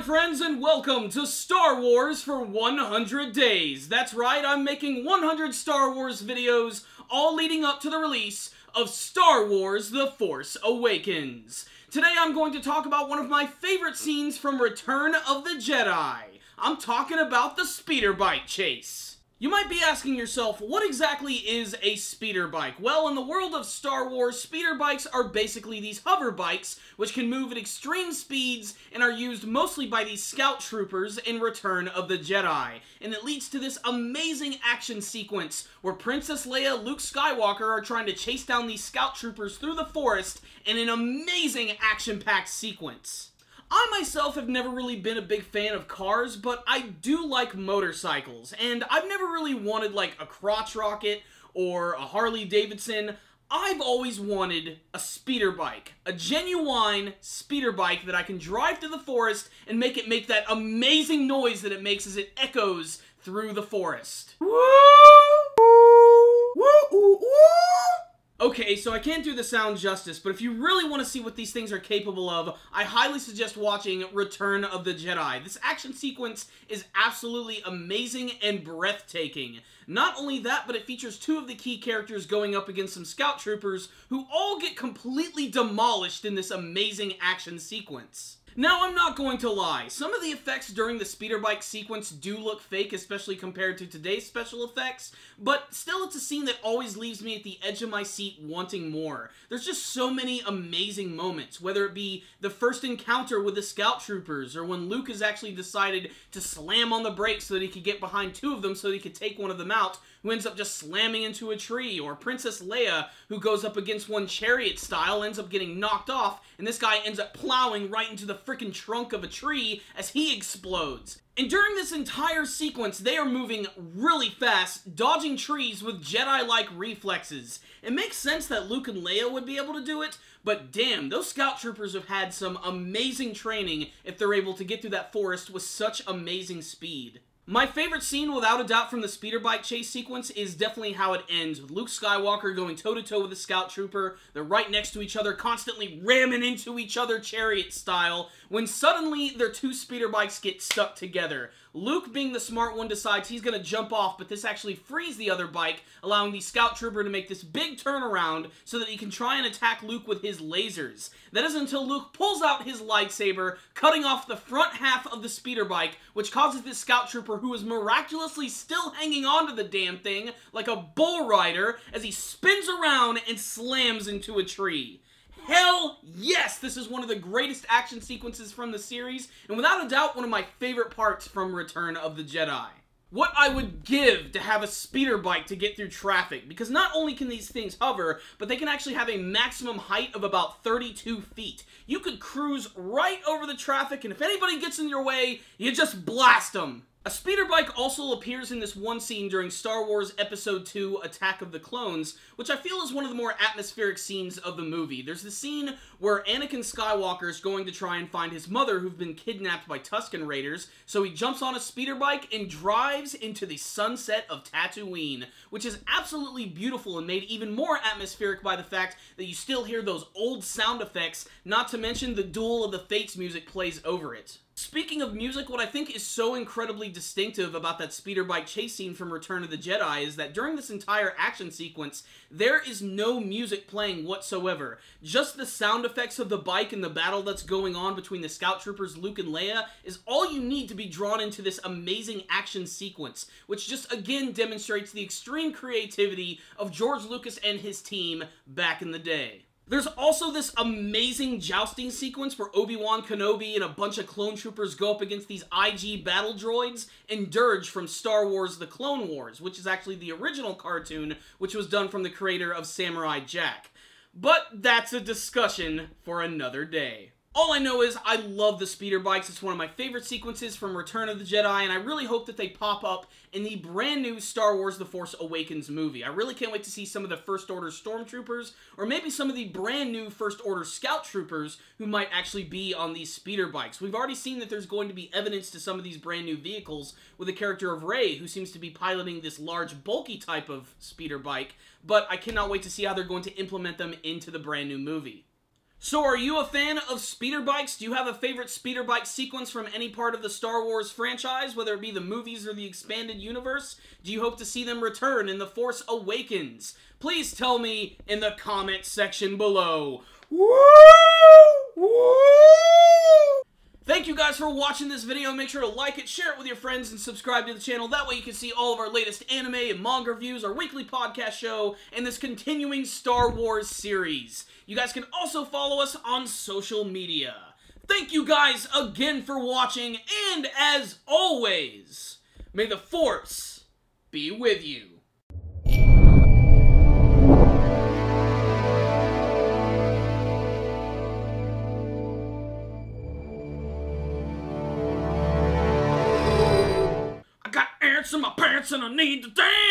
friends, and welcome to Star Wars for 100 days. That's right, I'm making 100 Star Wars videos, all leading up to the release of Star Wars The Force Awakens. Today I'm going to talk about one of my favorite scenes from Return of the Jedi. I'm talking about the speeder bike chase. You might be asking yourself, what exactly is a speeder bike? Well, in the world of Star Wars, speeder bikes are basically these hover bikes, which can move at extreme speeds and are used mostly by these scout troopers in Return of the Jedi. And it leads to this amazing action sequence where Princess Leia, Luke Skywalker are trying to chase down these scout troopers through the forest in an amazing action-packed sequence. I myself have never really been a big fan of cars, but I do like motorcycles, and I've never really wanted like a crotch rocket or a Harley Davidson. I've always wanted a speeder bike, a genuine speeder bike that I can drive through the forest and make it make that amazing noise that it makes as it echoes through the forest. Woo! Woo! Woo! Okay, so I can't do the sound justice, but if you really want to see what these things are capable of, I highly suggest watching Return of the Jedi. This action sequence is absolutely amazing and breathtaking. Not only that, but it features two of the key characters going up against some scout troopers who all get completely demolished in this amazing action sequence. Now, I'm not going to lie, some of the effects during the speeder bike sequence do look fake, especially compared to today's special effects, but still it's a scene that always leaves me at the edge of my seat wanting more. There's just so many amazing moments, whether it be the first encounter with the scout troopers, or when Luke has actually decided to slam on the brakes so that he could get behind two of them so that he could take one of them out, who ends up just slamming into a tree, or Princess Leia, who goes up against one chariot style, ends up getting knocked off, and this guy ends up plowing right into the freaking trunk of a tree as he explodes. And during this entire sequence, they are moving really fast, dodging trees with Jedi-like reflexes. It makes sense that Luke and Leia would be able to do it, but damn, those scout troopers have had some amazing training if they're able to get through that forest with such amazing speed. My favorite scene, without a doubt, from the speeder bike chase sequence is definitely how it ends, with Luke Skywalker going toe-to-toe with a scout trooper. They're right next to each other, constantly ramming into each other chariot style, when suddenly their two speeder bikes get stuck together. Luke, being the smart one, decides he's going to jump off, but this actually frees the other bike, allowing the scout trooper to make this big turnaround so that he can try and attack Luke with his lasers. That is until Luke pulls out his lightsaber, cutting off the front half of the speeder bike, which causes this scout trooper, who is miraculously still hanging onto the damn thing like a bull rider, as he spins around and slams into a tree. Hell yes! This is one of the greatest action sequences from the series, and without a doubt, one of my favorite parts from Return of the Jedi. What I would give to have a speeder bike to get through traffic, because not only can these things hover, but they can actually have a maximum height of about 32 feet. You could cruise right over the traffic, and if anybody gets in your way, you just blast them. A speeder bike also appears in this one scene during Star Wars Episode 2, Attack of the Clones, which I feel is one of the more atmospheric scenes of the movie. There's the scene where Anakin Skywalker is going to try and find his mother, who's been kidnapped by Tusken Raiders, so he jumps on a speeder bike and drives into the sunset of Tatooine, which is absolutely beautiful and made even more atmospheric by the fact that you still hear those old sound effects, not to mention the Duel of the Fates music plays over it. Speaking of music, what I think is so incredibly distinctive about that speeder bike chase scene from Return of the Jedi is that during this entire action sequence, there is no music playing whatsoever. Just the sound effects of the bike and the battle that's going on between the scout troopers Luke and Leia is all you need to be drawn into this amazing action sequence, which just again demonstrates the extreme creativity of George Lucas and his team back in the day. There's also this amazing jousting sequence where Obi-Wan Kenobi and a bunch of clone troopers go up against these IG battle droids and Dirge from Star Wars The Clone Wars, which is actually the original cartoon, which was done from the creator of Samurai Jack. But that's a discussion for another day. All I know is I love the speeder bikes. It's one of my favorite sequences from Return of the Jedi, and I really hope that they pop up in the brand new Star Wars The Force Awakens movie. I really can't wait to see some of the First Order Stormtroopers, or maybe some of the brand new First Order Scout Troopers who might actually be on these speeder bikes. We've already seen that there's going to be evidence to some of these brand new vehicles with the character of Rey, who seems to be piloting this large, bulky type of speeder bike, but I cannot wait to see how they're going to implement them into the brand new movie. So are you a fan of speeder bikes? Do you have a favorite speeder bike sequence from any part of the Star Wars franchise, whether it be the movies or the expanded universe? Do you hope to see them return in The Force Awakens? Please tell me in the comments section below. Woo! Woo! Thank you guys for watching this video. Make sure to like it, share it with your friends, and subscribe to the channel. That way you can see all of our latest anime and manga reviews, our weekly podcast show, and this continuing Star Wars series. You guys can also follow us on social media. Thank you guys again for watching, and as always, may the Force be with you. In my pants and I need to dance.